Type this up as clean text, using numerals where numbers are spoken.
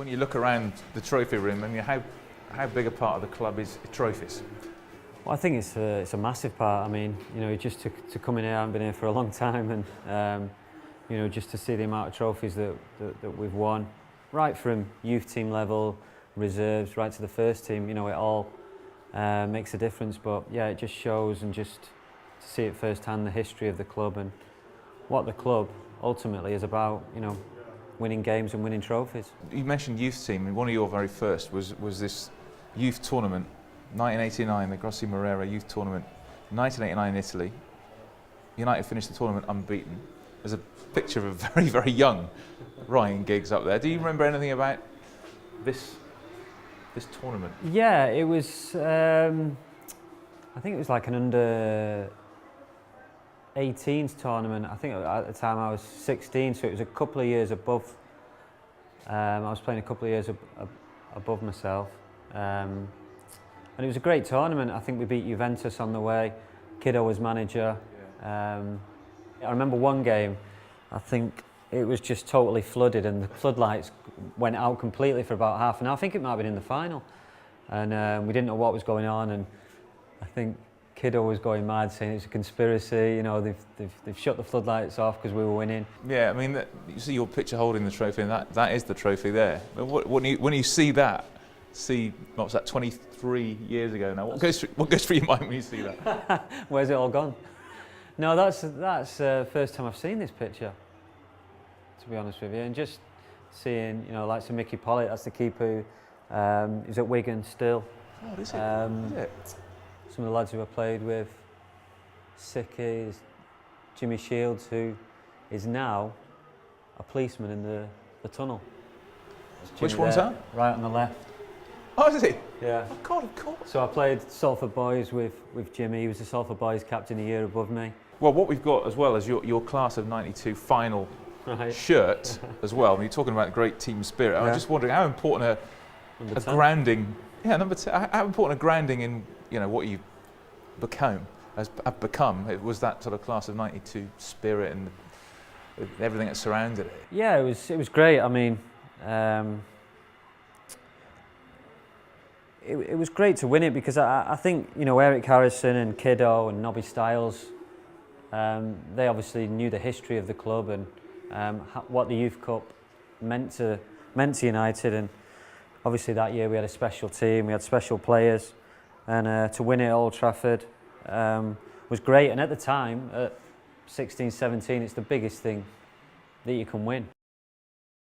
When you look around the trophy room, I mean, how big a part of the club is trophies? Well, I think it's a massive part. I mean, you know, just to come in here, I've been here for a long time, and you know, just to see the amount of trophies that we've won, right from youth team level, reserves, right to the first team. You know, it all makes a difference. But yeah, it just shows, and just to see it firsthand, the history of the club and what the club ultimately is about. You know, winning games and winning trophies. You mentioned youth team, and one of your very first was this youth tournament, 1989, the Grossi Morera youth tournament, 1989 in Italy. United finished the tournament unbeaten. There's a picture of a very, very young Ryan Giggs up there. Do you remember anything about this tournament? Yeah, it was. I think it was like an under 18s tournament. I think at the time I was 16, so it was a couple of years above. I was playing a couple of years above myself, and it was a great tournament. I think we beat Juventus on the way. Kiddo was manager. I remember one game, I think it was just totally flooded, and the floodlights went out completely for about half an hour. I think it might have been in the final, and we didn't know what was going on, and I think Kiddo was going mad, saying it's a conspiracy. You know, they've shut the floodlights off because we were winning. Yeah, I mean, you see your picture holding the trophy, and that is the trophy there. But when you see that, what was that, 23 years ago now? What goes through your mind when you see that? Where's it all gone? No, that's the first time I've seen this picture, to be honest with you, and just seeing, you know, like some Mickey Pollitt, that's the keeper who is at Wigan still. Oh, is it? Is it? Some of the lads who I played with, Sicky, Jimmy Shields, who is now a policeman in the tunnel. Which one's that? Right on the left. Oh, is he? Yeah. Oh, God, of course. So I played Salford Boys with Jimmy. He was the Salford Boys captain a year above me. Well, what we've got as well is your class of '92 final shirt as well. I mean, you're talking about great team spirit. I was just wondering how important a grounding. Yeah, number 10. How important a grounding in, you know, what you have become. It was that sort of class of '92 spirit and everything that surrounded it. Yeah, it was great. I mean, it was great to win it because I think, you know, Eric Harrison and Kiddo and Nobby Stiles, they obviously knew the history of the club and what the Youth Cup meant to United, and obviously that year we had a special team, we had special players, and to win it at Old Trafford was great. And at the time, at 16, 17, it's the biggest thing that you can win.